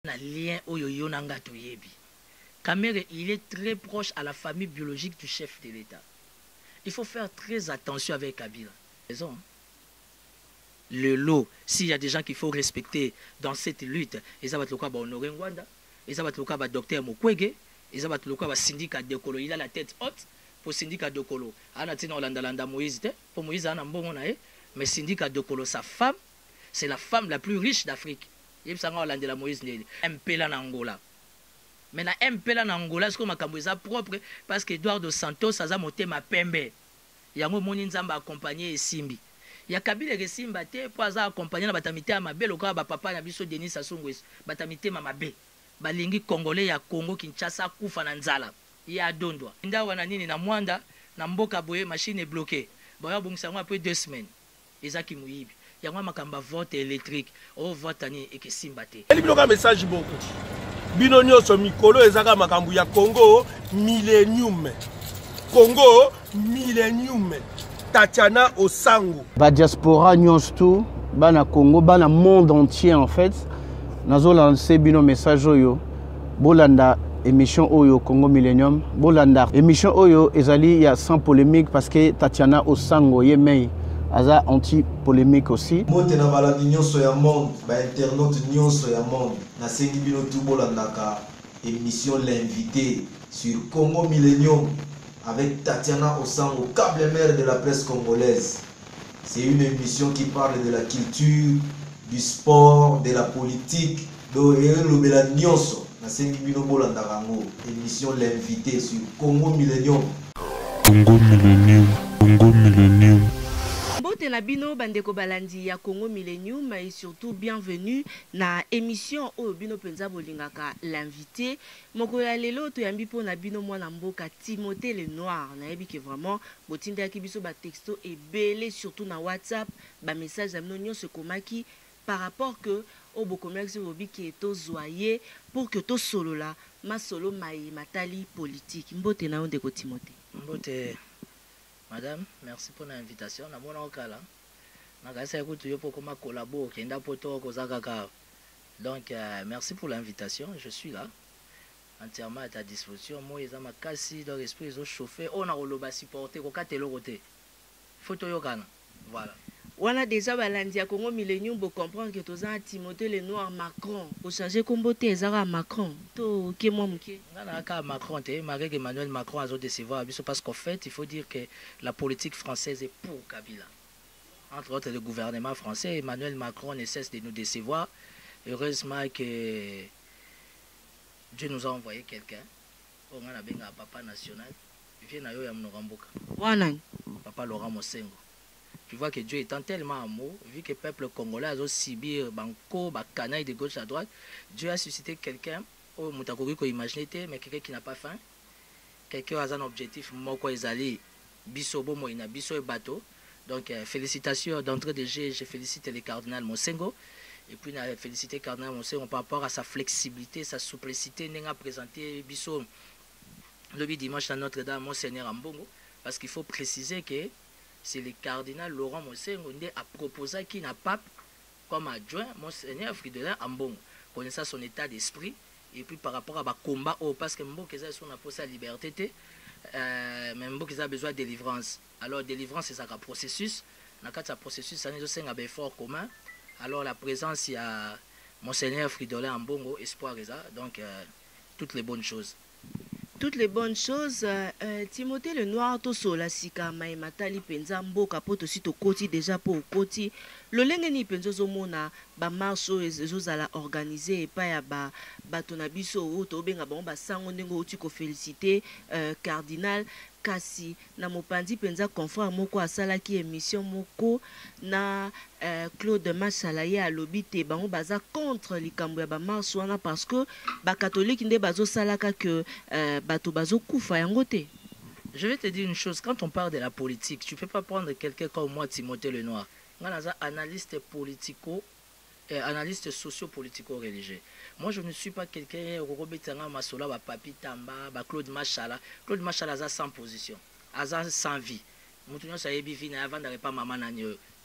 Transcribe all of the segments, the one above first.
Un lien oyoyo nanga toyebi. Kamere, il est très proche à la famille biologique du chef de l'État. Il faut faire très attention avec Kabila. Raison. Le lot, s'il y a des gens qu'il faut respecter dans cette lutte, ils ont le cas Honoré Ngwanda, ils ont le cas docteur Mukwege, ils ont le cas syndicat de Kolo. Il a la tête haute pour syndicat de Kolo. Anatina Landa Moïse, pour Moïse, mais syndicat de Kolo, sa femme, c'est la femme la plus riche d'Afrique. Il y a la Moïse, MP en Angola. Mais la MP en Angola, c'est comme un propre, parce qu'Eduardo Santos a monté ma pembe. Il y a un monde qui a accompagné Simbi. Il y a Kabila qui Simba pour accompagner la batamité à ma belle au cas papa na biso Denis Sassou Nguesso batamité mama be balingi congolais ya Congo Kinshasa kufa na nzala ya dondwa nda wana nini na mwanda na mboka boye machine est bloquée boya bongisa ngo après 2 semaines ezaki muyibi yango makamba vote électrique o vote ani et que Simba te eli biloka message beaucoup bino nyonso mikolo ezaka makambu ya Congo millennium Tatiana Osango. Ba diaspora nyonso bana Congo bana monde entier en fait. Nazo lancer bino message oyo. Bolanda émission oyo Congo Millennium. Bolanda émission oyo ezali ya sans polémique parce que Tatiana Osango yemei aza anti polémique aussi. Mote na balandi nyonso ya monde, ba internaute nyonso ya monde. Na sengi bino tout bolandaka émission l'invité sur Congo Millennium. Avec Tatiana Osango, câble mère de la presse congolaise. C'est une émission qui parle de la culture, du sport, de la politique. Donc, émission l'invité sur Congo Millennium. Congo Millennium, Congo Millennium. Bote na bino bandeko balandi ya Congo Millennium et surtout bienvenue na émission o bino penza bolingaka l'invité moko ya lelo to yambi po na bino mwana mboka Timothée le Noir na yebi que vraiment botinda ki biso ba texto et belé surtout na WhatsApp ba message na bino nyonso komaki par rapport que au bokomerzi obi ki to zoyer pour que to solo la ma solo mai matali politique mbote na ndeko Timothée mbote. Madame, merci pour l'invitation. Donc, merci pour l'invitation. Je suis là, entièrement à ta disposition. Moi, ils ont ma casse dans l'esprit, ils ont chauffé. On a le supporté, on a le côté. Photo yokana. Voilà. On a déjà balandi à Congo Millennium pour comprendre que tous un Timothée le Noir Macron. Au changer comboté Zara Macron. To ke moi mke. On a Macron, malgré que Emmanuel Macron a décevoir parce qu'en fait, il faut dire que la politique française est pour Kabila. Entre autres, le gouvernement français, Emmanuel Macron ne cesse de nous décevoir. Heureusement que Dieu nous a envoyé quelqu'un. On a un papa national. Il vient à Yoyamnoramboka. Papa Laurent Mosengo. Tu vois que Dieu étant tellement amour, vu que le peuple congolais a subi banco, canaille de gauche à droite, Dieu a suscité quelqu'un, au Moutakori qu'on imaginait, mais quelqu'un qui n'a pas faim, quelqu'un a un objectif, moi quoi ils allaient, bisobo moina, biso et bateau. Donc félicitations d'entrée de jeu, je félicite le cardinal Mosengo, et puis on a félicité le cardinal Mosengo par rapport à sa flexibilité, sa souplicité, nous a présenté biso le dimanche à Notre-Dame, Monseigneur Ambongo, parce qu'il faut préciser que c'est le cardinal Laurent Mosengo qui a proposé qu'il n'a pas comme adjoint Monseigneur Fridolin Ambongo, connaissant son état d'esprit et puis par rapport à ma combat parce que Mboka son a posé la liberté mais Mboka a besoin de délivrance. Alors délivrance c'est un processus, dans le processus ça nous a un effort commun. Alors la présence il y a Monseigneur Fridolin Ambongo espoir ça donc toutes les bonnes choses. Toutes les bonnes choses, Timothée le Noir, to sola sika mai matali penza mboka poto sito koti déjà pour koti. Le lengeni penzo zomona ba marcho ezozala organisé et pas ya ba batona biso to benga ba sango ndengo uti ko féliciter cardinal kasi na mopandi penza confrère moko asalaki émission moko na Claude Machalaye a lobité bango baza contre likambo ya ba marche wana parce que ba catholique nde bazo salaka que bato bazo kufa yango te. Je vais te dire une chose, quand on parle de la politique, tu peux pas prendre quelqu'un comme moi Timothée le Noir. On a analyste politico analyste socio-politico-religieux. Moi, je ne suis pas quelqu'un Robetanga Masola, Papi Tamba, Claude Machala. Claude Machala a sans position, a sans vie. Tout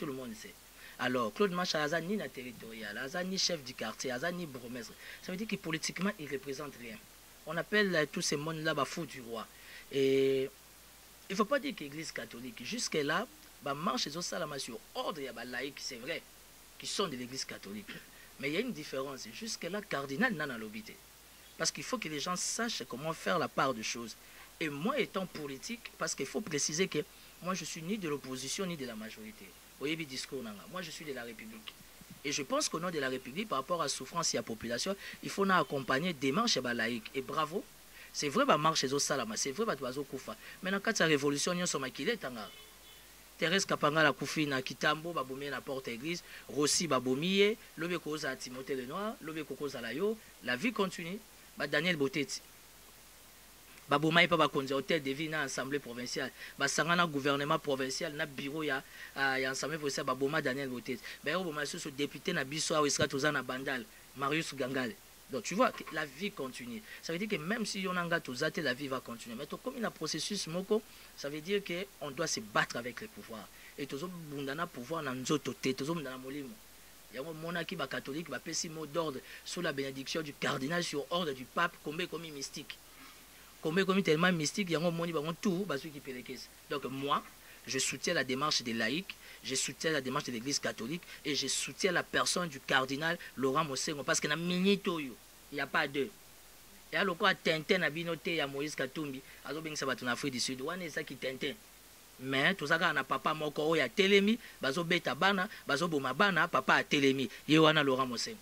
le monde sait. Alors, Claude Macha Aza ni na territorial, Aza ni chef du quartier, Aza ni bourgmestre. Ça veut dire que politiquement, il ne représente rien. On appelle tous ces mondes-là fou du roi. Et il ne faut pas dire que l'Église catholique, jusque-là, marche et salama sur ordre, il y a des laïcs, c'est vrai, qui sont de l'Église catholique. Mais il y a une différence. Jusque-là, cardinal n'a pas l'obité. Parce qu'il faut que les gens sachent comment faire la part des choses. Et moi, étant politique, parce qu'il faut préciser que moi, je suis ni de l'opposition ni de la majorité. Vous voyez le discours, moi, je suis de la République. Et je pense qu'au nom de la République, par rapport à la souffrance et à la population, il faut accompagner des marches et laïcs. Et bravo, c'est vrai, marche et salama, c'est vrai, koufa. Mais dans la révolution, nous sommes maquillés. Thérèse Kapanga la koufi na Kitambo, babomi na porte église, Rossi babomiye, lobe koza Timothée Lenoir, lobe koza la yo, la vie continue. Daniel Boteti. Babomai pa bakonzi hôtel de ville na assemblée provinciale. Basangana gouvernement provincial na bureau ya assemblée provinciale baboma Daniel Boteti. Ba yo boma sous député na biso a Esra Tozana Bandal, Marius Gangal. Donc tu vois que la vie continue. Ça veut dire que même si on a un zate, la vie va continuer. Mais comme il y a un processus moko, ça veut dire qu'on doit se battre avec le pouvoir. Et tout le monde a pouvoir dans nos côtés, tout le monde a molimo. Il y a un monarchie catholique qui a fait mot d'ordre sous la bénédiction du cardinal sur ordre du pape, comme mystique. Comme tellement mystique, il y a un monde tout qui peut les caisses. Donc moi, je soutiens la démarche des laïcs, je soutiens la démarche de l'église catholique et je soutiens la personne du cardinal Laurent Mosengo parce qu'il y a il n'y a pas deux. Et alors quoi Tintin a binoté ya Moïse Katumbi, azo bengisa batu na Afrique du Sud, wana eza ki Tintin. Mais tout ça na papa moko oya telemi, bazo beta bana, bazo boma bana, papa a telemi, ye wana Laurent Mosengo.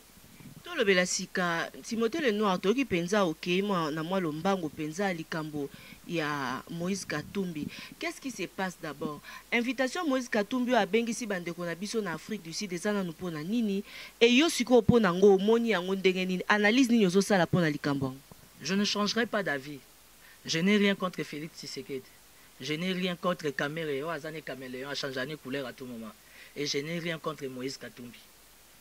Le Belasika, Timothée Lenoir, toki penza ok, moi na moi lombango penza likambo ya Moïse Katumbi. Qu'est-ce qui se passe d'abord? Invitation Moïse Katumbi a bengisi bande ko na biso na Afrique du Sud ezana no pona nini et yo siko pona ngo moni yango ndenge nini analyse nini zo sala pona likambo. Je ne changerai pas d'avis. Je n'ai rien contre Félix Tshisekedi. Je n'ai rien contre Caméléon, Azane Caméléon a changé de couleur à tout moment. Et je n'ai rien contre Moïse Katumbi.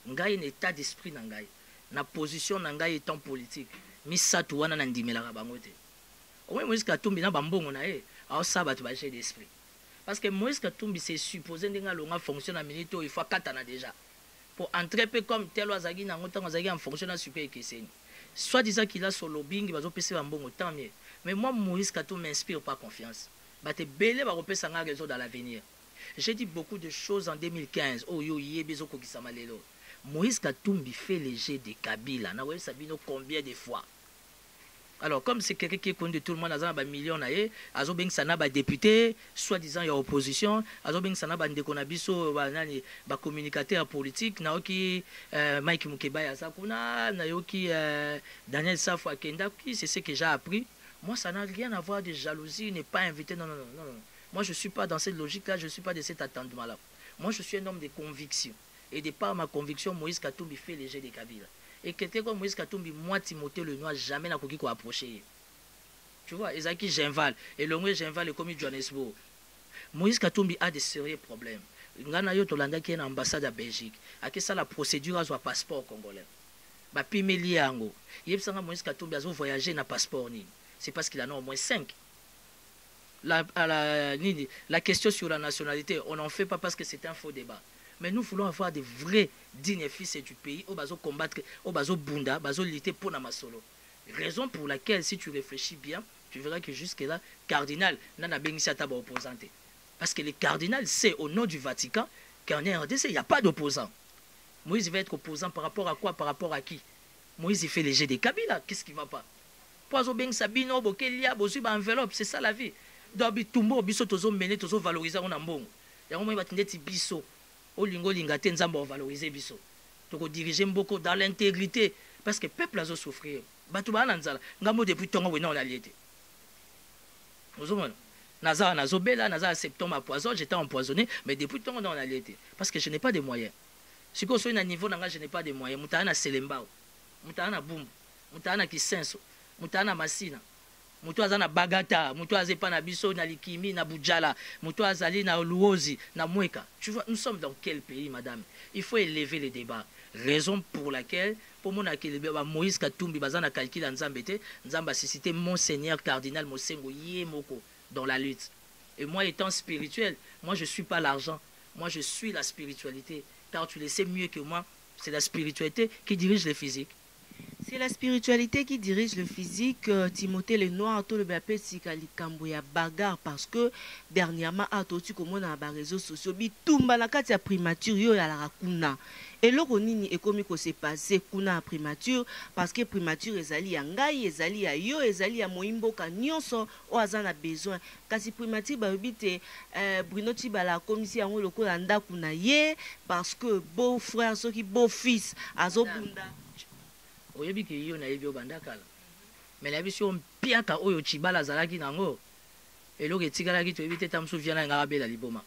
Ngai un état d'esprit nangai. Na position nanga étant politique misatu wana na ndimelaka bango te au Moïse Katumbi na bambongo na ye a saba to baché d'esprit parce que Moïse Katumbi c'est supposé ndenga longa fonctionne à minute il faut katana déjà pour entrer peu comme tel wazagi na ngota wazagi en fonction na super ekeseni soit disant qu'il a solo bing bazo pese bambongo tant mieux mais moi Moïse Katumbi m'inspire pas confiance bate belé ba repesa nga réseau dans l'avenir. J'ai dit beaucoup de choses en 2015 oh yo yebezo ko kisama lelo. Moïse Katumbi fait les jets de Kabila. Nous avons vu combien de fois. Alors, comme c'est quelqu'un qui connaît tout le monde, il y a des millions de députés, soi-disant il y a opposition, il y a des communicateurs politiques, il y a Mike Mukeba, Daniel Safwa Kenda, c'est ce que j'ai appris. Moi, ça n'a rien à voir de jalousie, n'est pas invité. Non. Moi, je ne suis pas dans cette logique-là, je ne suis pas de cet attendement-là. Moi, je suis un homme de conviction. Et de par ma conviction, Moïse Katumbi fait les jets de Kabila. Et quelqu'un comme Moïse Katumbi, moi, Timothée Lenoir, jamais n'a pas approché. Tu vois, Ezaki Genval, et l'ongwe Genval est comme Johannesburg. Moïse Katumbi a des sérieux problèmes. Ngana yo Tolanda qui est en ambassade à Belgique. A que ça la procédure à son passeport congolais. Ba pimeli yango. Yebsanga Moïse Katumbi a voyagé na passeport ni. C'est parce qu'il en a au moins 5. La question sur la nationalité, on n'en fait pas parce que c'est un faux débat. Mais nous voulons avoir des vrais dignes fils du pays, au bazo combattre, au bazo bunda, bazo lutter pour Namasolo. Raison pour laquelle, si tu réfléchis bien, tu verras que jusque-là, cardinal n'a pas de opposante. Parce que le cardinal sait au nom du Vatican qu'en RDC, il n'y a pas d'opposant. Moïse va être opposant par rapport à quoi? Par rapport à qui? Moïse il fait les jets des Kabila, qu'est-ce qui ne va pas? Poiso Beng Sabino, Bokelia, Bosuba enveloppe, c'est ça la vie. Dobi Tumbo, Biso Tozo Mene, Tozo valoriser en ambon. Il y a un moment où il y a Biso. Olingo lingate nzamba valoriser biso toko diriger mboko dans l'intégrité parce que peuple a souffrir batu ba nanzala ngamo depuis tongo wena on a lié ozomona nazo bela naza septembre à poison j'étais empoisonné mais depuis tongo on a lié parce que je n'ai pas de moyens si ko so na niveau nanga je n'ai pas de moyens mutana selembao mutana bumbu mutana kisenso mutana masina mutu azana bagata mutu azepa na biso na likimi na bujala mutu azali na luozi na mweka. Tu vois, nous sommes dans quel pays, madame? Il faut élever les débats. Raison pour laquelle pour mon Moïse Katumbi bazana calcul nzambete nzamba cité monseigneur cardinal Mosengo Yemoko dans la lutte. Et moi étant spirituel, moi je suis pas l'argent, moi je suis la spiritualité car tu le sais mieux que moi, c'est la spiritualité qui dirige le physique. C'est la spiritualité qui dirige le physique. Timothée Lenoir, tout le bapé ya bagarre parce que dernièrement, à tout comme on a les réseaux sociaux, bitumba la katia primature yo ya la rakuna. Et là, on est comme il s'est passé kuna primature parce que primature ezali ya ngai, ezali ya yo, ezali ya moimbo ka nyonso o azana besoin. Kasi primature ba bité Bruno Tibala commission yango lokola ndaku na ye parce que beau frère soki beau fils azobunda. Oyebi ke yo na yebi obandakala. Mais la vision piaka oyo Tshibala zalaki nango. Et l'autre tigalaki to éviter tamsou vient na ngabela liboma.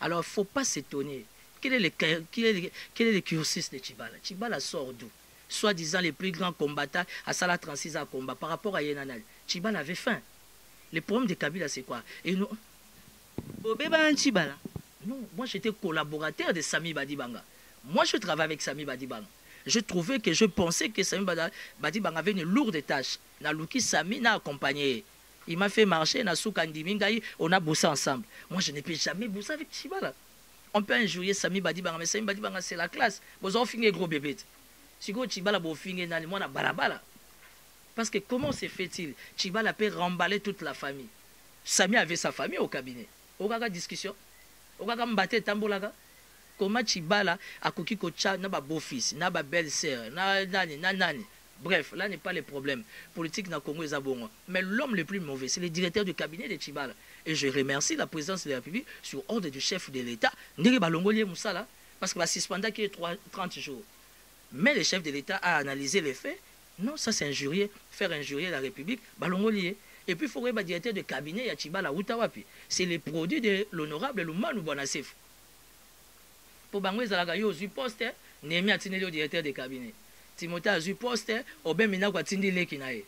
Alors faut pas s'étonner. Quel est le cursus de Tshibala? Tshibala sort d'où? Soi-disant les plus grands combattants à Sala 36 à combat par rapport à Yenanal. Tshibala avait faim. Le problème de Kabila c'est quoi? Et nous Bobeba Tshibala. Non, moi j'étais collaborateur de Sami Badibanga. Moi je travaille avec Sami Badibanga. Je pensais que Sami Badibanga avait une lourde tâche. Naluki Sami n'a accompagné. Il m'a fait marcher, on a bossé ensemble. Moi, je n'ai pu jamais bosser avec Tshibala. On peut injurier Sami Badibanga, mais Sami Badibanga, c'est la classe. Vous avez fini gros bébé. Si vous Tshibala, vous finissez dans le monde à balabala. Parce que comment se fait-il? Tshibala peut remballer toute la famille. Sami avait sa famille au cabinet. Au cas de discussion. Au cas de m'battre tambolaga. Comment Tshibala a coquille kocha n'a pas beau-fils, n'a pas belle-sœur, n'a nani. Bref, là n'est pas le problème. Politique dans le Congo est bon. Mais l'homme le plus mauvais, c'est le directeur du cabinet de Tshibala. Et je remercie la présidence de la République sur ordre du chef de l'État. Parce que va suspendre qui est 30 jours. Mais le chef de l'État a analysé les faits. Non, ça c'est injurier, faire injurier la République. Balongolier. Et puis il faut le directeur de cabinet à Tshibala Utawapi. C'est le produit de l'honorable Lumanu Bonasef. Pour Bangwe Zalaga, yo zu poste, Némi a tenu le directeur de cabinet. Timothée a zu poste, Oben Mina kwa tindi leki na ye.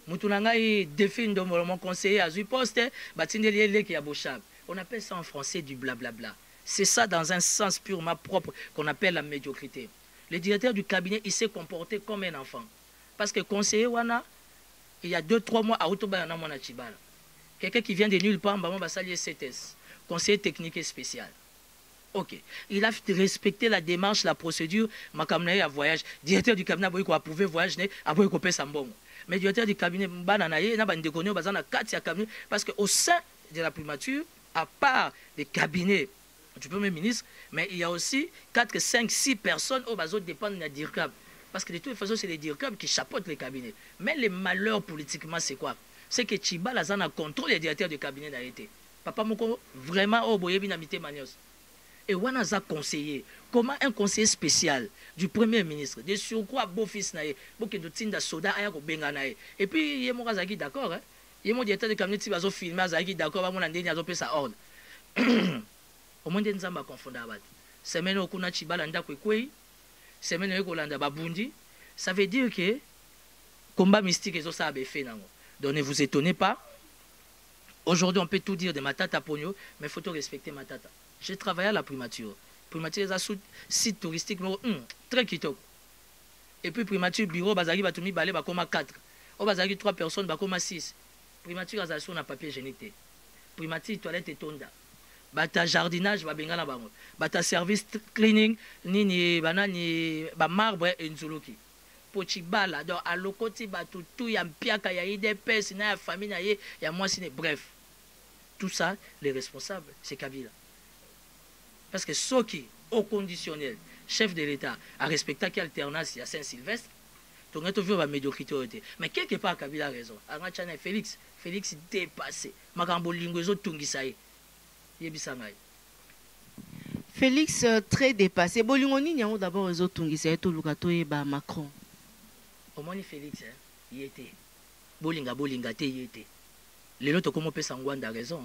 Moutounangai défini de mon conseiller a zu poste, batindi leki ya bochab. On appelle ça en français du blablabla. C'est ça dans un sens purement propre qu'on appelle la médiocrité. Le directeur du cabinet, il s'est comporté comme un enfant. Parce que conseiller Wana, il y a 2-3 mois à Otobayana Mona Tshibala. Quelqu'un qui vient de nulle part, Mbama Basali CTS, conseiller technique et spécial. Ok. Il a respecté la démarche, la procédure, ma cabinet à voyage. Directeur du cabinet a approuvé voyage, a coupé Sambon. Mais directeur du cabinet, parce qu'au sein de la primature, à part des cabinets du Premier ministre, mais il y a aussi 4, 5, 6 personnes au bateau dépendent de DIRCAB. Parce que de toute façon, c'est les DIRCAB qui chapeautent les cabinets. Mais le malheur politiquement, c'est quoi? C'est que Tshibala a contrôle les directeurs du cabinet n'a été. Papa Moko, vraiment, oh, boyebi namité manios. Et Wanaza conseiller, comment un conseiller spécial du Premier ministre, de surcroît beau-fils naïe, beaucoup de tinda soda ayako benganaï. Et puis, il y a mon Zaki d'accord, hein? Il y a mon directeur de cabinet qui va filmer Zaki d'accord, mon andé n'a pas sa ordre. Au moins, des gens confondent avec. Semaine où kuna Tshibala nda kwekwe, semaine où kolanda babundi, ça veut dire que combat mystique et ça a fait nango. Donc ne vous étonnez pas. Aujourd'hui, on peut tout dire de Matata Pogno, mais il faut respecter Matata. J'ai travaillé à la primature. Primature, c'est un site touristique très kitoko. Et puis, primature, bureau, bazari, batumi, balé, bakoma 4. Au bazari, 3 personnes, bakoma 6. Primature, azasou, on a papier génité. Primature, toilette et tonda. Bata jardinage, babengana bango. Bata service cleaning, ni banani, ba marbre et nzuluki. Pochibala, donc à l'okoti, batutu, ya mpiaka, ya IDPS, ya famille, ya moi, bref. Tout ça, les responsables, c'est Kabila. Parce que ceux qui, au conditionnel, chef de l'État, a respecté qu'il y a alternance à Saint-Sylvestre, donc on a vu la médiocrité. Mais quelque part, Kabila a raison. Félix dépassé. Félix très dépassé. Bolingoni, il y a d'abord les autres tout le Macron. Au moins, Félix, il était. Bolinga, il était. Les autres, comment on peut s'enguendre a raison.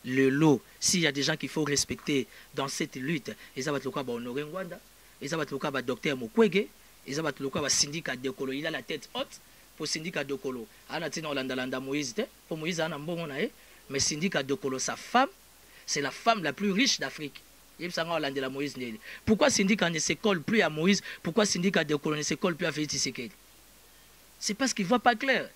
Le lot, s'il y a des gens qu'il faut respecter dans cette lutte, ils ont le cas honorer Ngwanda, ils ont le cas docteur Mukwege, ils ont le cas syndicat de Kolo, il a la tête haute pour syndicat de Kolo. Anatina Landa Moïse, pour Moïse a un bon mais syndicat de Kolo, sa femme, c'est la femme la plus riche d'Afrique. Pourquoi syndicat ne se colle plus à Moïse? Pourquoi syndicat de Kolo ne se colle plus à Félix Tshisekedi? C'est parce qu'il ne voit pas clair.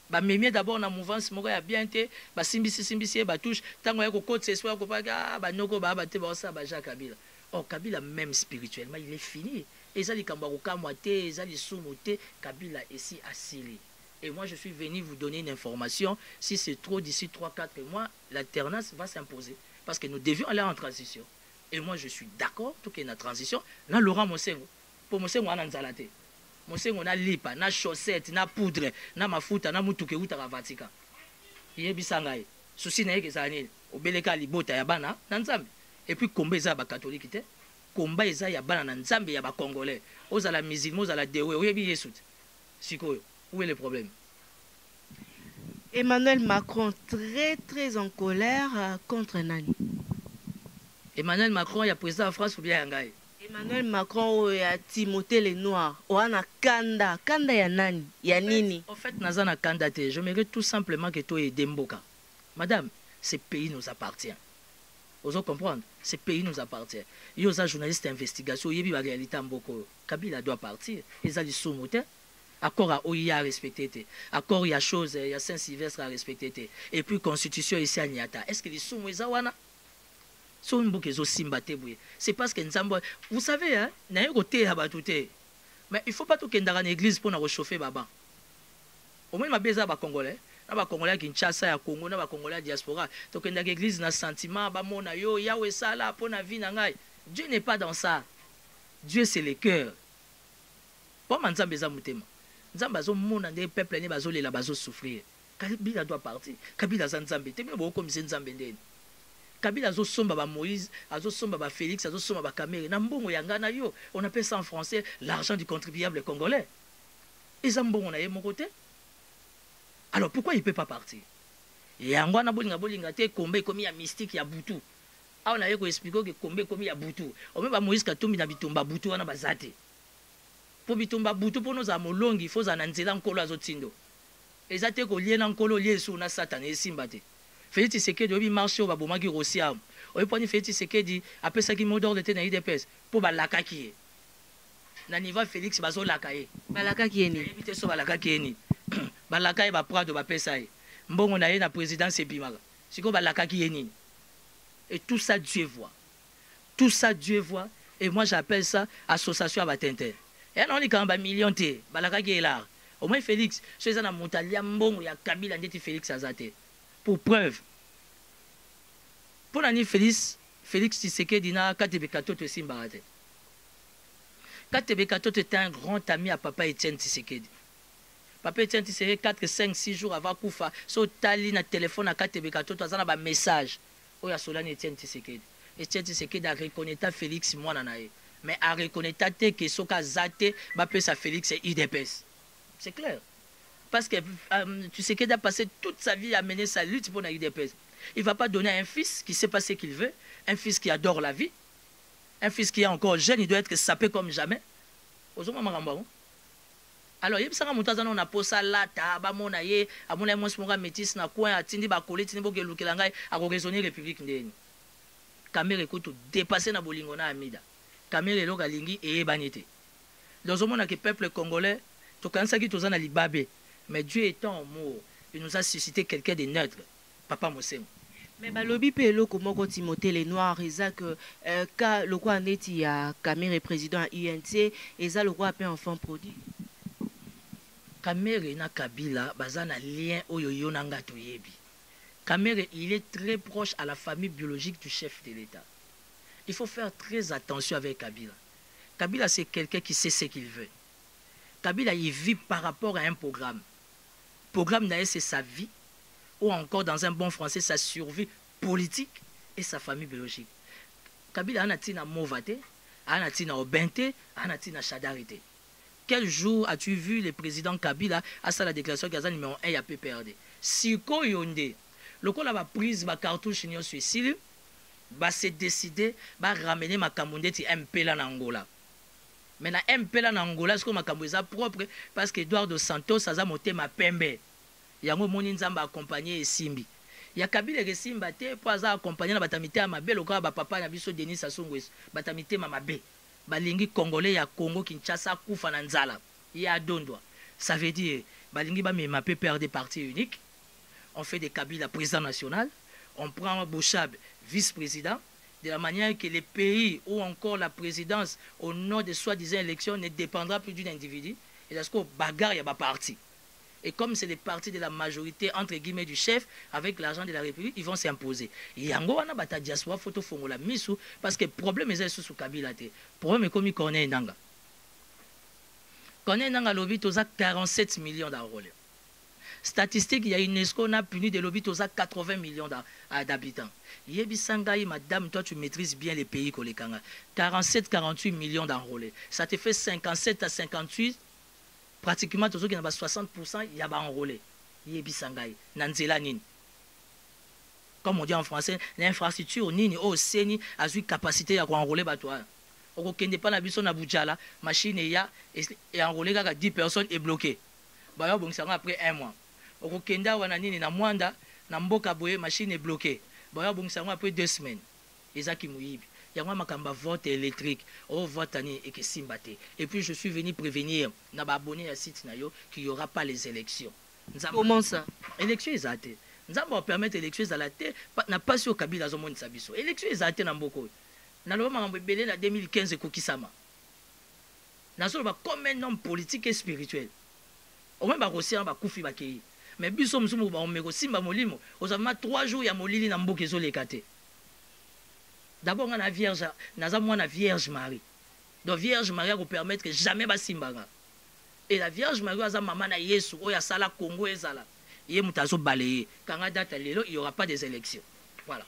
Ba memie d'abord na mouvance moko ya bien te, ba simbisi ba touche, tango ya ko côté espoir ko pa ba noko ba te ba ça ba Jacques Kabila. Oh Kabila même spirituellement, il est fini. Et ça li kamba ko kamwa te, ça li sumu te, Kabila ici asili. Et moi je suis venu vous donner une information, si c'est trop d'ici 3-4 mois, l'alternance va s'imposer parce que nous devions aller en transition. Et moi je suis d'accord tout qu'il y a une transition, na Laurent Mosengo. Pour Mosengo ana nzalate. Mosengo na lipa, na chaussette, na poudre, na mafuta, na mutuke utaka Vatika. Yebisa ngai. Souci na yeke zanini. Obeleka libota ya bana na Nzambe. Et puis komba eza ba catholique te. Komba eza ya bana na Nzambe ya ba congolais. Ozala musulman, ozala dewe, oyebi Yesu. Sikoyo, où est le problème? Emmanuel Macron très en colère contre Nani. Emmanuel Macron ya président de France ou bien ngai? Emmanuel Macron ya Timothée le Noir oana kanda ya nani ya nini? En fait nazana kanda te, je mérite tout simplement que toi aider Mboka. Madame, ce pays nous appartient. Vous comprendre? Ce pays nous appartient. Yo za journaliste d'investigation, yebi la réalité Mboko. Kabila doit partir. Ils allaient soumoter. Accord à OIA à respecter. Accord il y a chose, il y a Saint-Sylvestre à respecter. Et puis constitution ici à Niata. Est-ce que les soumou wana? C'est parce que vous savez, hein, mais il ne faut pas tout qu'il y ait une église pour nous réchauffer. Au moins, je suis Congolais. Les Congolais qui sont à Congo, les Congolais diaspora. Donc, il y a une église, un sentiment, Dieu n'est pas dans ça. Dieu, c'est le cœur. Pourquoi Nzambe eza mutema? Nzambe azo mona nde peuple ne bazo lela bazo souffrir. Kabila doit partir. Kabila za Nzambe. Te bino boko komisa Nzambe ndeni. Kabila azo somba ba Moïse, azo somba ba Félix, azo somba ba Kamere. Na mbongo yanga na yo, on appelle ça en français l'argent du contribuable congolais. Eza mbongo na ye mon côté. Alors pourquoi il peut pas partir? Yango na bolinga te kombe komi ya mystique ya butu. Ah on a ko expliquer que kombe komi ya butu. O même ba Moïse Katumbi na bitumba butu wana bazate. Pour bitumba butu pour nous amolongi, il faut zananzela nkolo azotindo. Ezate ko liena nkolo liesu na Satan e simbate. Félix Tshisekedi obi marché au babomaki Rossiam. Obi poni Félix Tshisekedi apesa ki mot d'ordre te na IDPS pour balakaki. Na niveau Félix bazo lakaye. Balakaki eni. Ebite so balakaki eni. Balakaye ba prado ba pesa ye. Mbongo na ye na présidence ebimaka. Siko balakaki eni. Et tout ça Dieu voit. Tout ça Dieu voit et moi j'appelle ça association abatente. Et non li kamba million te balakaki ela. Au moins Félix, ceux na montalia mbongo ya Kabila ndeti Félix azate. Pour preuve. Pour l'année Félix Tshisekedi na Katebe Katoto Simbarate. Katebe Katoto était un grand ami à Papa Etienne Tshisekedi. Papa Etienne Tshisekedi 4, 5, 6 jours avant Koufa, so tali na téléphone à Katebe Katoto azana ba message. Oya solani Etienne Tshisekedi. Etienne Tshisekedi a reconnaître Félix mwana na ye. Mais a reconnaître que soka zate ba pesa Félix et IDPS. C'est clair. Parce que tu sais qu'il a passé toute sa vie à mener sa lutte pour la UDPS. Il ne va pas donner à un fils qui sait pas ce qu'il veut, un fils qui adore la vie, un fils qui est encore jeune, il doit être sapé comme jamais. Alors, il y a un posa là, tabamona ye, amona monsmora métis na coin, atindi ba kolé, tindi boke lukelangai, a raisonner République ndeni. Kamere écoute dépasser na bolingona amida. Kamere loka lingi et banité. Dans le monde que peuple congolais, to kansa ki tozana libabe. Mais Dieu étant amour, il nous a suscité quelqu'un de neutre, Papa Mosengo. Mais balobi pe eloko moko Timothée le Noir eza que ka lokwa neti ya Kamere président à UNC eza lokwa pe enfant produit. Kamere na Kabila bazana lien oyo yo nanga toyebi. Kamere il est très proche à la famille biologique du chef de l'État. Il faut faire très attention avec Kabila. Kabila c'est quelqu'un qui sait ce qu'il veut. Kabila il vit par rapport à un programme. Programme c'est sa vie, ou encore dans un bon français, sa survie politique et sa famille biologique. Kabila anatina Movate, anatina Obente, anatina Chadarite. Quel jour as-tu vu le président Kabila à sa la déclaration Gaza numéro 1 à PPRD? Siko Yonde, le coup la prise ma cartouche sur suicide, va se décider, va ramener ma camondette MP là en Angola. Mais na MP là en Angola, c'est comme ma camouza propre parce que Eduardo Santos a monté ma pembe. Yango moni nzamba accompagné Simbi. Ya Kabila ke Simba te po aza accompagné na batamité ya mabe lokola ba papa na biso Denis Sassou Nguesso. Batamité ma mabe. Balingi congolais ya Congo Kinshasa kufa na nzala. Ya dondwa. Ça veut dire balingi bamema pe père des partis uniques. On fait des Kabila président national, on prend Bouchab vice-président, de la manière que les pays ou encore la présidence au nom de soi-disant élections ne dépendra plus d'un individu. Et parce qu'au bagarre, il y a pas parti. Et comme c'est les partis de la majorité, entre guillemets, du chef, avec l'argent de la République, ils vont s'imposer. Et yango wana bata diaspora photo fongola misu parce que le problème est sous Kabila te. Problème est comme il connaît nanga. Connaît nanga lobby toza 47 millions d'euros. Statistique, il y a UNESCO, on a puni de lobby toza 80 millions d'habitants. Yebisangai, madame, toi tu maîtrises bien les pays kolekanga. 47-48 millions d'enrôlés. Ça te fait 57 à 58. Pratiquement, tout ce qui est 60%, il y a enrôlé. Yebisangai, nanzela nini. Comme on dit en français, l'infrastructure nini, au seni, a eu capacité à enrôler batois. On ne pas la biso na Boudjala, machine et enrôlé 10 personnes et bloqué. Bah, bon, ça après un mois. On kenda wana nini na Mwanda, na Mboka Boye, machine est bloquée. Bah, bon, ça après 2 semaines. Ezaki Mouibi. Il y a un vote électrique. Oh, vote et que simbate. Et puis je suis venu prévenir, na ba abonné à site nayo, qu'il n'y aura pas les élections. Comment ça? Élections exactes. Nous allons permettre l'élection à la terre, n'a pas sur Kabila Zomon Sabiso. Élections exactes dans Mboko. Nous allons belé la 2015 Kokisama. Nous allons comme un homme politique et spirituel. Au moins, aussi un bakoufi bakei. Mais biso msumu ba omego simba molimo. Aux avons 3 jours ya molili na mboka ezo lekate. D'abord on a vierge, na vierge Marie. Donc vierge Marie va permettre que jamais ba simbanga. Et la vierge Marie aza maman na Yesu oya sala Congo ezala. Yé mutazo balayer. Quand on date lelo, il y aura pas des élections. Voilà.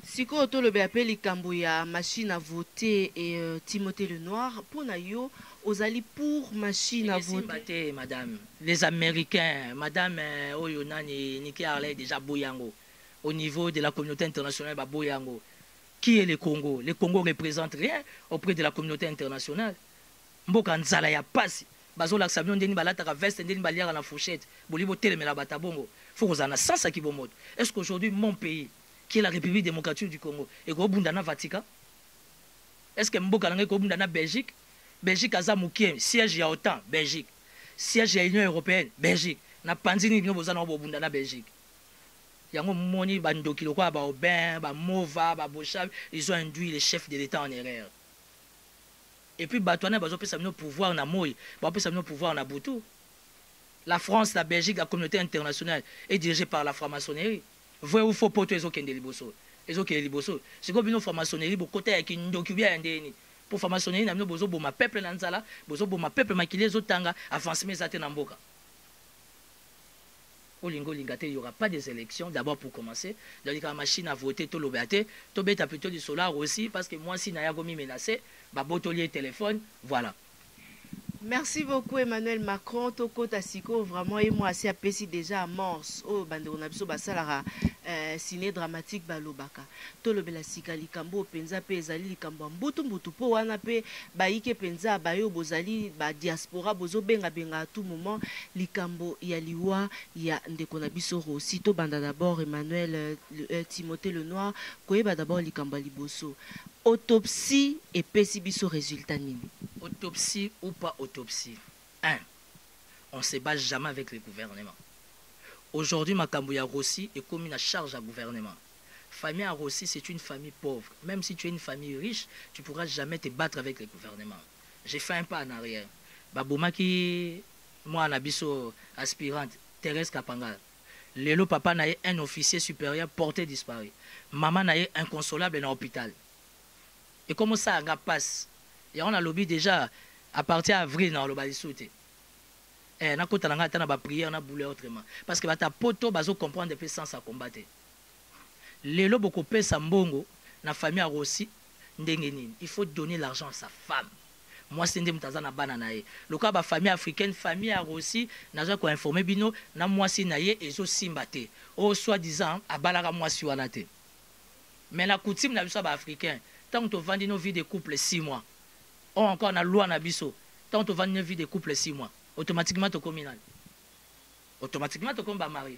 Siko to le appelle likambo ya machine à voter et Timothée Lenoir pour na yo ozali pour machine à voter madame. Les Américains, madame Oyonani Niki Arley déjà boyango au niveau de la communauté internationale ba boyango. Qui est le Congo? Le Congo représente rien auprès de la communauté internationale. Mboka nzala ya pasi. Bazo la sabion ndeni balata ka veste ndeni baliara na fourchette. Bolibo telemela batabongo. Faut qu'on en a sens à Kibomoto. Est-ce qu'aujourd'hui mon pays qui est la République démocratique du Congo et Gobundana Vatican? Est-ce que Mboka Nangé Gobundana Belgique? Belgique a Zamoukiem, siège ya OTAN, Belgique. Siège ya Union Européenne, Belgique. Na Panzini Bino Bozana Bobundana Belgique. Yango Moni Bandoki Lokwa ba Aubin, ba Mova, ba Bochab, ils ont induit les chefs de l'État en erreur. Et puis Batouana bazo pesa mino pouvoir na Moy, ba pesa mino pouvoir na Boutou. La France, la Belgique, la communauté internationale est dirigée par la franc-maçonnerie. Vrai ou faux poto ezo kende liboso. Ezo kende liboso. C'est comme une franc-maçonnerie bo côté avec une docubia ndeni. Pour franc-maçonnerie na mino bozo boma peuple na nzala, bozo boma peuple makile zo tanga avance mes até na mboka. Au Lingo Lingate, il n'y aura pas des élections. D'abord pour commencer, la machine à voter, tout l'obéaté, tout bête plutôt du solar aussi, parce que moi, si Naya Gomi menacé, botolier téléphone, voilà. Merci beaucoup Emmanuel Macron. Toko Tasiko, vraiment, et moi, assez apprécié déjà amorce. Oh, bande on a besoin de ça, ciné dramatique balobaka. Tolo bela sika likambo penza pe ezali likambo mbutu mbutu po wana pe baike penza bayo bozali ba diaspora bozo benga benga à tout moment likambo ya liwa ya ndeko na biso aussi to banda d'abord Emmanuel Timothée Lenoir koyeba d'abord likambo liboso. Autopsie et pesi biso résultat nini? Autopsie ou pas autopsie. 1. On ne se bat jamais avec le gouvernement. Aujourd'hui, Makambo ya Rossi est comme une charge à gouvernement. Famille à Rossi, c'est une famille pauvre. Même si tu es une famille riche, tu ne pourras jamais te battre avec le gouvernement. J'ai fait un pas en arrière. Babouma qui, moi, Nabiso, aspirante, Thérèse Kapanga. Lélo papa n'a eu un officier supérieur porté disparu. Maman n'a eu inconsolable dans l'hôpital. Et comment ça passe? Et on a lobby déjà à partir d'avril dans le Balisouté. Et on a prière, on a boulé autrement. Parce que ta poto bazo comprendre depuis sans à combattre. Les lobes copé sambongo, na famille a Rossi, il faut donner l'argent à sa femme. Moi c'est ndem tazana bananae. Le cas ba famille africaine, famille a Rossi, n'a ko informer bino, na moi si naye ezo simbate. Oh soi-disant à balara moi si wanate. Mais la coutume na biso ba africain, tant que tu vends nos vies de couple 6 mois. Ou encore na loi na biso, tant que tu vends nos vies de couple 6 mois. Automatiquement tu communal. Automatiquement tu comme marié.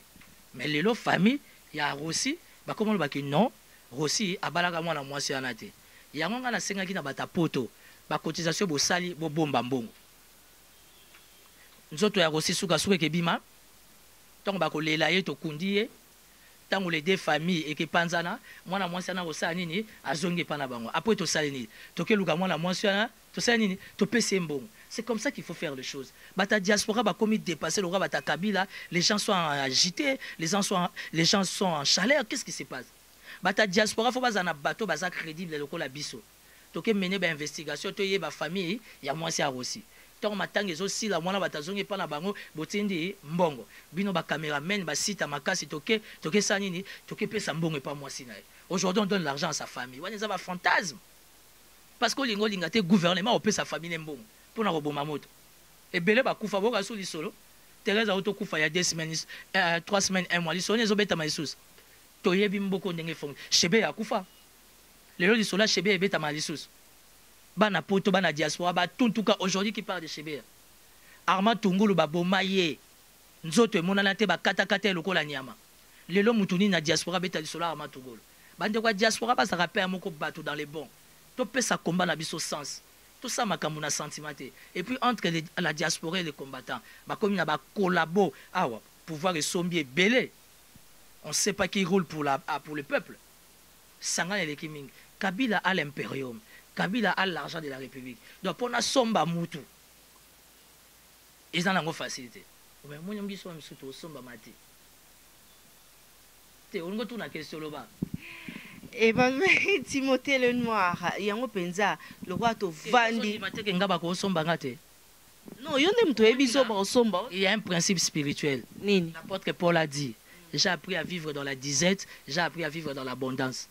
Mais les lots famille, il y a Rossi, bah comment le baki non, Rossi a balaka moi na moi si anate. Il y a un gars na senga qui na bata poto, bah cotisation bo sali bo bomba mbongo. nzoto ya Rossi suka kebima tant bakolela ye to kundiye tant les deux familles et que panzana mwana mwasi ana kosala nini azongi pa na bango après to sala nini to keluka mwana mwasi ana to sala nini to pese mbongo. C'est comme ça qu'il faut faire les choses. Bata diaspora ba commis dépasser le roi bata Kabila, les gens sont agités, les gens sont en chaleur, qu'est-ce qui se passe? Bata diaspora faut pas en bateau baza crédible le la biso. To ke mener ba investigation to ye ba famille ya mwasi a aussi. Tant matanga aussi la mwana batazongi pa na bango botindi mbongo. Bino ba cameraman ba site makasi toke sanini toke pesa mbongo pa mwasi na. Aujourd'hui on donne l'argent à sa famille. Wana za ba fantasme. Parce que lingo lingate gouvernement opé sa famille mbongo pour na roboma moto. Et belé ba kufa boka sou li solo. Teresa auto kufa ya 2 semaines 3 semaines 1 mois li solo zo beta maïsous. To yebi mboko ndenge fong. Chebe ya kufa. Lelo li solo chebe beta maïsous. Bana poto bana diaspora ba tuntuka aujourd'hui qui parle de Chebe. Armand Tungulu ba bomaye. Nzoto emonana te ba kata lokola nyama. Lelo mutuni na diaspora beta li solo Armand Tungulu. Bande kwa diaspora ba ça rappelle moko bato dans les bons. To pe sa combat na biso sens. Tout ça m'a comme un sentiment. Et puis entre la diaspora et les combattants, bah comme il y a collabo, pouvoir et sombier belé. On ne sait pas qui roule pour le peuple. Sanga et les Kiming. Kabila a l'impérium. Kabila a l'argent de la République. Donc pour na somba mutu. Ils en ont facilité. Mais moi je me dis que somba mati. On go tourner question là-bas. Et ben Timothée le Noir, yango penza le roi to vandi. Non, yonde mto ebiso ba somba. Il y a un principe spirituel. Nini? L'apôtre Paul a dit, j'ai appris à vivre dans la disette, j'ai appris à vivre dans l'abondance.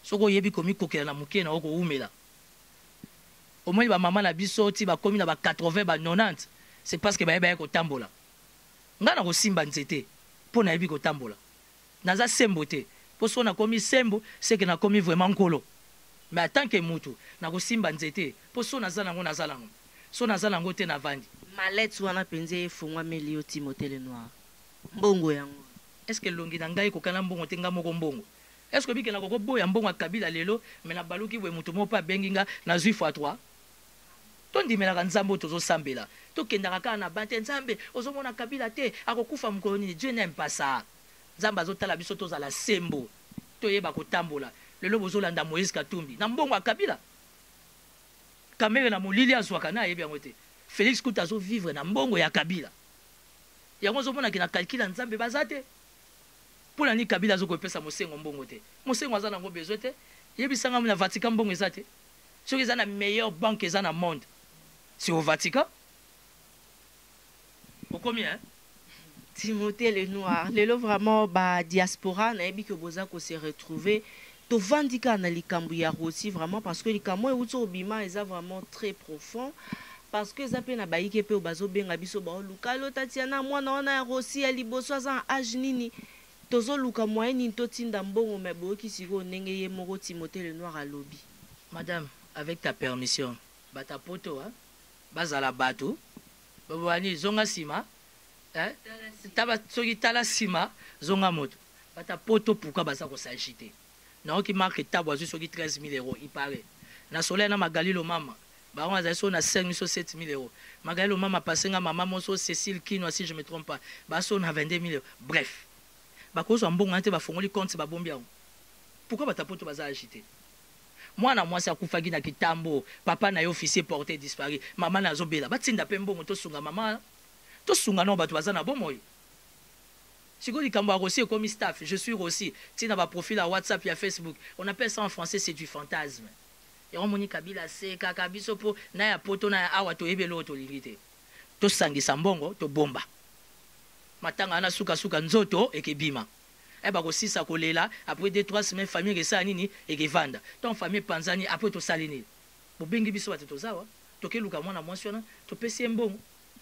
Soko yebi komi kokela na muke na oko umela. Au moins ba maman na biso ti ba komi na ba 80 ba 90, c'est parce que ba yeba ko tambola. Ngana ko simba nzete pona yebi ko tambola. Naza sembote. Pour ce qu'on a commis sembo, c'est qu'on a commis vraiment colo. Mais en tant que moutou, na ko simba nzete, pour ce qu'on a zalango na zalango. So na zalango te na vandi. Malet wana penze fongwa melio Timothée le Noir. Mbongo yango. Est-ce que longi na ngai ko kana mbongo te ngamo ko mbongo? Est-ce que biki na ko boya mbongo Kabila lelo, mais na baluki we mutu mo pa benginga na zui fois 3. Tondi mela nzambo tozo sambela. To kendaka kana na bante nzambe, ozomona Kabila te, akokufa mkoloni, Dieu n'aime pas ça. Zamba zotala biso tozala sembo toyeba kotambola lelo bozolanda Moïse Katumbi na mbongo Kabila kamere na molili azwaka na yebi yango te Félix Kuta zo vivre na mbongo ya Kabila yango zomona ki na calcula nzambe bazate pona ni Kabila zo kopesa mosengo mbongo te mosengo aza nango besoin te yebisanga na Vatican mbongo ezate soki eza na meilleure banque eza na monde c'est au Vatican okomi hein. Timothée le Noir, lelo vraiment ba diaspora na ebi que boza ko se retrouver to vandika na likambu ya Rossi vraiment parce que likambu euto obima eza vraiment très profond parce que za pe na baike pe bazo benga biso ba lukalo Tatiana mwana wana ya Rossi ya liboso aza âge nini tozo luka moyenne to tinda mbongo mebo ki siko ndenge ye moko Timothée le Noir a lobby. Madame, avec ta permission, bata poto hein, bazala bato babani zonga sima. Taba soki tala sima zonga moto bata poto pourquoi baza ko s'agiter na qui marque tabo azu soki 13 000 euros il paraît na soleil na Magalilo mama ba on a so na 5 000 7 000 euros Magalilo mama passenga maman moso Cécile Kino si je me trompe pas ba so na 22 000 euros bref ba ko so mbongo ante ba fongoli compte ba bombia pourquoi bata poto baza agiter moi na moi ça kufagi na kitambo papa na yo officier porté disparu maman na zobela batinda pe mbongo to sunga maman to sunga no bato bazana bomoy siko likambo a Rossi comme staff je suis Rossi tina ba profil à WhatsApp et à Facebook on appelle ça en français c'est du fantasme et on moni Kabila c'est kaka biso po na ya poto na awa to ebelo to lingite to sangisa mbongo to bomba matanga na suka nzoto ekebima e ba kosisa kolela après 2-3 semaines famille resa nini ekevanda ton famille panzani après to salini bobengi biso bato to zawa to keluka mwana mwasi wana to pesi mbongo.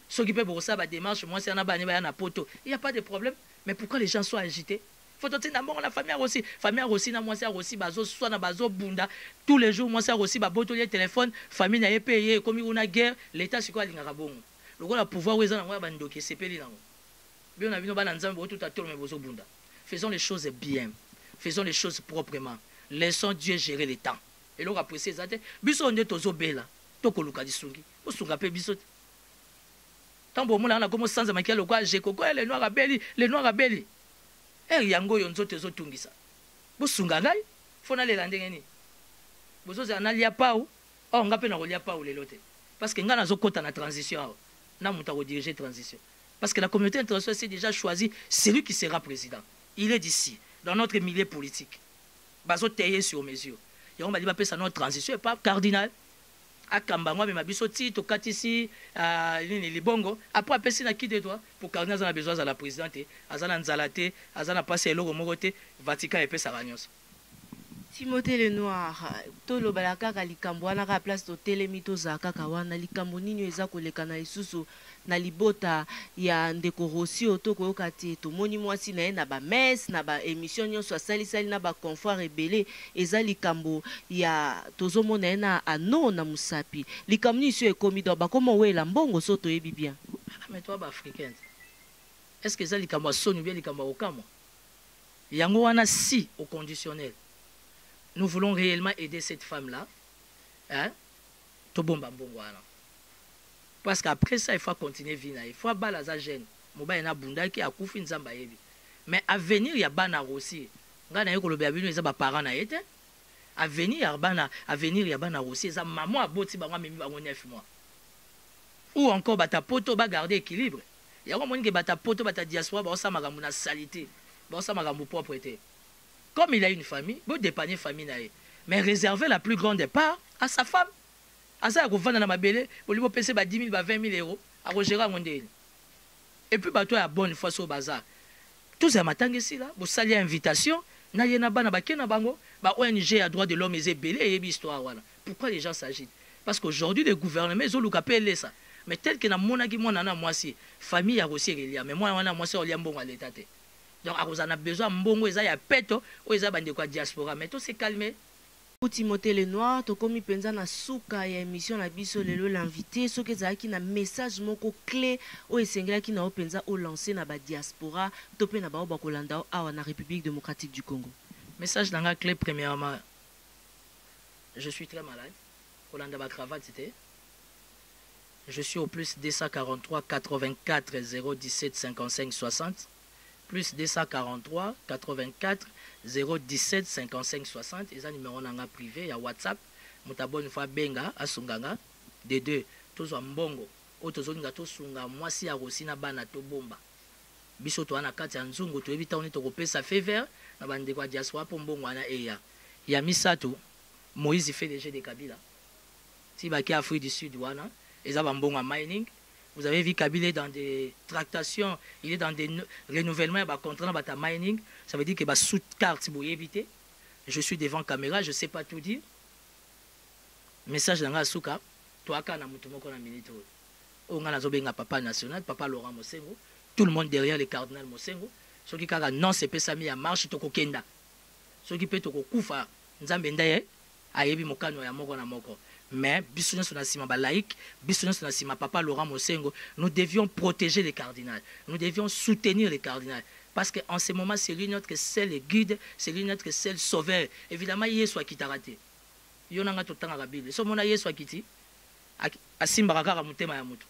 Ceux qui peuvent ça ba démarche moi c'est un abani ba na poto il y a pas de problème mais pourquoi les gens sont agités faut te d'abord la famille aussi na moi c'est aussi bazo soit na bazo bunda tous les jours moi c'est aussi ba boto les téléphone famille na payé comme on a guerre l'état c'est quoi linga bongo le gars la pouvoir weza na moi ba ndoki sepeli nango bien na bino ba na nzambe tout à tout mais bozo bunda faisons les choses bien faisons les choses proprement laissons Dieu gérer les temps et l'on apprécie ça biso nde tozo bela to koluka disungi osunga pe biso tant bon on a comme sans maquiller le quoi j'ai coco les noirs à belli yango yo nzoto zo tungisa bo sunga ngai fona le lande ngeni bozo za na lia pau o ngape na lia pau le lote parce que ngana zo kota na transition na muta ko diriger transition parce que la communauté internationale s'est déjà choisi celui qui sera président. Il est d'ici dans notre milieu politique. Bazo taillé sur mesure. Et on va dire que notre transition n'est pas cardinal. À Kambangwa, mais ma bisoti, to katisi, les bongo. Après, après, c'est qui de toi pour cardinal, on a besoin de la présidente. Azana Nzalate, Azana passé l'eau au Morote, Vatican et Pesa Ragnos. Timothée Lenoir, to lo balaka likambo wana ka place to telemito za kaka wana likambo nini eza koleka na isusu na libota ya ndeko Rossi to koyoka te to moni mwasi na ye na ba messe na ba émission nyonso asalisali na ba confort rebelle eza likambo ya tozomona ye na ano na musapi likambo nini so ekomi do bakoma wela mbongo so toyebi bien mais toi ba africaine est-ce que eza likambo sonu bien likambo okamo yango wana si au conditionnel. Nous voulons réellement aider cette femme-là. Hein? Parce qu'après ça, il faut continuer à vivre. Il faut balaza jeune. Mais à venir, il y a bana aussi. À venir, il y a parents. À venir, il y a bana aussi. Maman a beau 9 mois. Ou encore, ta poto va garder équilibre. Il y a un monde qui va ta poto, ta diaspora, ça m'a une salité. Ça m'a une propreté. Comme il a une famille, il faut dépanner famille. Mais réserver la plus grande part à sa femme. À ça, il faut vendre dans ma belle, il faut payer 10 000, 20 000 euros à gérer mon délai. Et puis, toi, à bonne fois au bazar. Tout ça, matin ici, là, vous saluez invitation, na yena bana bakena bango, ba ONG à droit de l'homme et belé et histoire voilà. Pourquoi les gens s'agitent? Parce qu'aujourd'hui, le gouvernement, ils ont le capé ça. Mais tel que na monaki mon nana moi si famille a aussi relia, mais moi wana moi c'est olia mbongo à l'état. Donc, on a besoin de mbongo, il y a peto, il y a de diaspora, mais tout s'est calmé. Pour Timothée Lenoir, to komi penza na suka ya émission na biso lelo l'invité, so ke zaki na message moko clé o esengela ki na o penza o lancer na ba diaspora, to pe na ba o bakolanda awa na République démocratique du Congo. Message dans la clé premièrement. Je suis très malade. Kolanda ba cravate c'était. Je suis au plus 243 84 017 55 60. Plus 243 84 017 55 60 et ça numéro nanga privé il y a WhatsApp mutabone fois benga asunganga de deux tozo mbongo otozoninga tosunga mwasi ya Rossi na bana to bomba biso to ana kati ya nzungu to ebita oni to kopesa faveur na bande kwa diaspora po mbongo ana eya ya misato Moïse fait des jeux de Kabila si ba ki Afrique du Sud wana eza ba mbongo mining. Vous avez vu Kabila dans des tractations, il est dans des renouvellements, il y a contrat dans mining. Ça veut dire qu'il y a sous carte pour éviter. Je suis devant caméra, je ne sais pas tout dire. Message dans la souka, toi quand on a mutumo qu'on a minute. On a zobenga papa national, papa Laurent Mosengo, tout le monde derrière le cardinal Mosengo. Ceux qui ont non c'est pas ça mis à marche toko kenda. Ceux qui peut toko kufa nzambe ndaye ayebi mokano ya moko na moko. Mais, papa Laurent Mosengo, nous devions protéger les cardinals. Nous devions soutenir les cardinals. Parce qu'en ce moment, c'est lui notre seul guide, c'est lui notre seul sauveur. Évidemment, il y a soit qui t'a raté. Il y a tout le temps à la Bible. Ce moment, il y a soit qui t'y. Asimba Rakara Moutema Yamutu.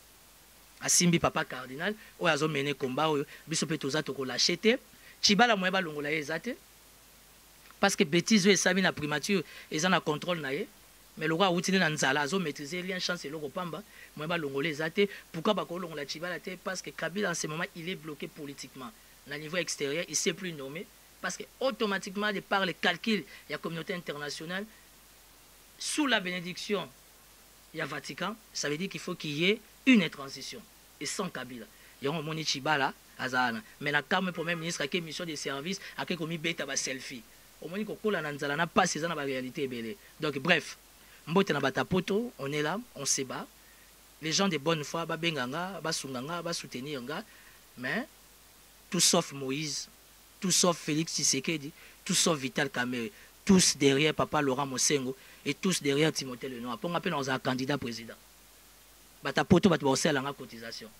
Asimbi papa cardinal, ou a mené combat, bisopetoza toko l'acheter. Chibala Mweba Longola Ezate. Parce que bêtise et Sabine a primature, ils en a contrôle naïe. Mais le roi Outine Nanzala a maîtrisé l'ien chance et l'euro pamba. Moi, je l'ongolais zate. Pourquoi on l'a chibala? Parce que Kabila, en ce moment, il est bloqué politiquement. Au niveau extérieur, il ne s'est plus nommé. Parce que automatiquement, de par les calculs, il y a la communauté internationale. Sous la bénédiction, il y a Vatican. Ça veut dire qu'il faut qu'il y ait une transition. Et sans Kabila. Il y a un moni chibala, Azana. Mais la Premier ministre a une mission de service, a une bêta selfie. Au moins, il n'a pas ces la réalité. Donc, bref. Mbote na batapoto, on est là, on se bat. Les gens de bonne foi, ba benganga, ba sunganga, ba soutenir nga. Mais tout sauf Moïse, tout sauf Félix Tshisekedi, tout sauf Vital Kamerhe, tous derrière papa Laurent Mosengo et tous derrière Timothée Lenoir. Pour rappel, on a un candidat président. Batapoto bat bosser la cotisation.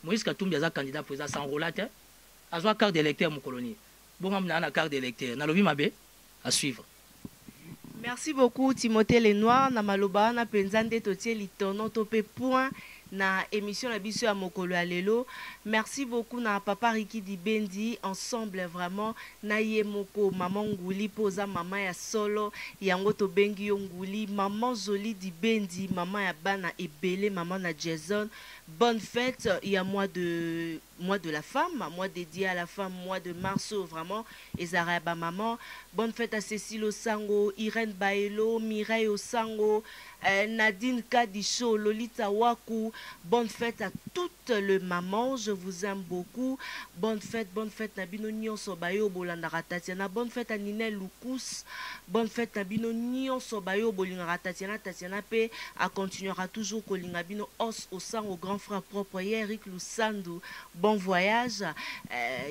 Moïse Katumbi a un candidat président sans roulate, a une carte d'électeur mon colonie. Bon, on a une carte d'électeur. Na lobi mabe à suivre. Merci beaucoup Timothée Lenoir na maloba na penzande totie litono topé point na émission la biso ya mokolo ya lelo. Merci beaucoup na papa Riki Dibendi ensemble vraiment na ye moko maman Nguli poza maman ya solo yango to bengi yo Nguli maman Zoli Dibendi maman ya bana ebele maman na Jason. Bonne fête, il y a mois de la femme, mois dédié à la femme, mois de mars vraiment, et Zaraba maman. Bonne fête à Cécile Osango, Irène Baelo, Mireille Osango, Nadine Kadicho, Lolita Waku. Bonne fête à toutes les mamans, je vous aime beaucoup. Bonne fête Nabino Nyon Sobayo Bolandara Tatiana. Bonne fête à Ninel Lukus. Bonne fête Nabino Nyon Sobayo Bolingara Tatiana. Tatiana P. a continuera toujours Kolingabino Os Osango, grand frère propre Eric Lusandou. Bon voyage.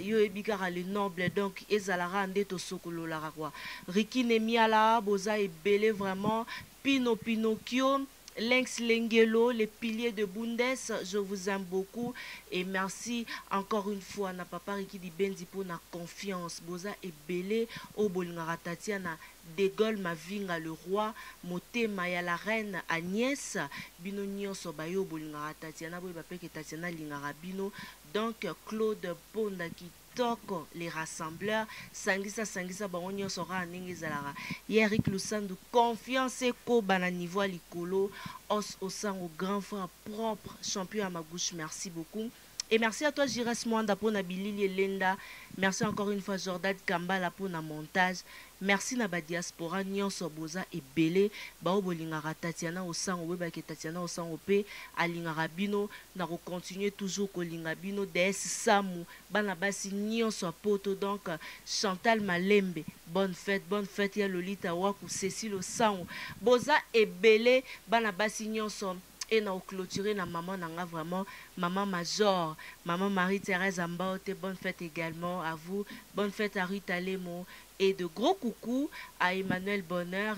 Yo ebikara le noble donc ezalara ndeto sokolo la roi. Riki Nemiala Boza et belé vraiment. Pinocchio, Lynx Lengelo, les piliers de Bundes, je vous aime beaucoup et merci encore une fois na papa Riki Dibendi pour na confiance. Boza et belé au Bolingara Tatiana De Gaulle Mavinga le roi, Motema ya la reine Agnès, Bino Nyonso Bayo Bolingara Tatiana Boy Bapeke Tatiana Lingara Bino, donc Claude Ponda qui Toko, les rassembleurs, Sangisa, Baronio Sora, Nengezalara, Eric Lusandou, confiance et ko bana niveau likolo, os au sang au grand frère propre, champion à ma gauche, merci beaucoup. Et merci à toi, Jires Mwanda, pour na Bilili Lenda. Merci encore une fois, Jordan Kambala, pour na montage. Merci na ba diaspora, Nyonso Boza et Belé. Bao Bolingara Tatiana au sang, Weba ke Tatiana au sang, Ope, Alingara Bino. Na continuer toujours Kolinga Bino, DS Samu, Banabasi Nyonso Poto. Donc, Chantal Malembe. Bonne fête, ya Lolita Waku, Cécile au sang. Boza et Belé, Banabasi Nyonso. Et nous clôturer la maman nanga vraiment maman major maman Marie-Thérèse Ambaote. Bonne fête également à vous, bonne fête à Rita Lemo et de gros coucou à Emmanuel Bonheur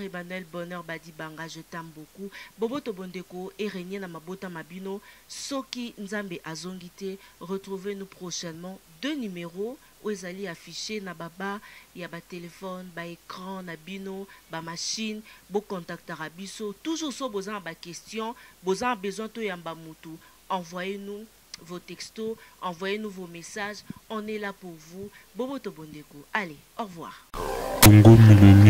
Badi Banga, je t'aime beaucoup. Bobo Tobondeko et Régnier na mabota mabino Soki Nzambe Azongite. Retrouvez-nous prochainement. 2 numéros où ils allaient afficher na baba, il y a ba téléphone, ba écran, na bino, ba machine, bo contact arabiso, toujours so besoin ba question, besoin to yamba mutu. Envoyez-nous vos textos, envoyez-nous vos messages, on est là pour vous. Bobo Tobondeko. Allez, au revoir. Congo Millennium.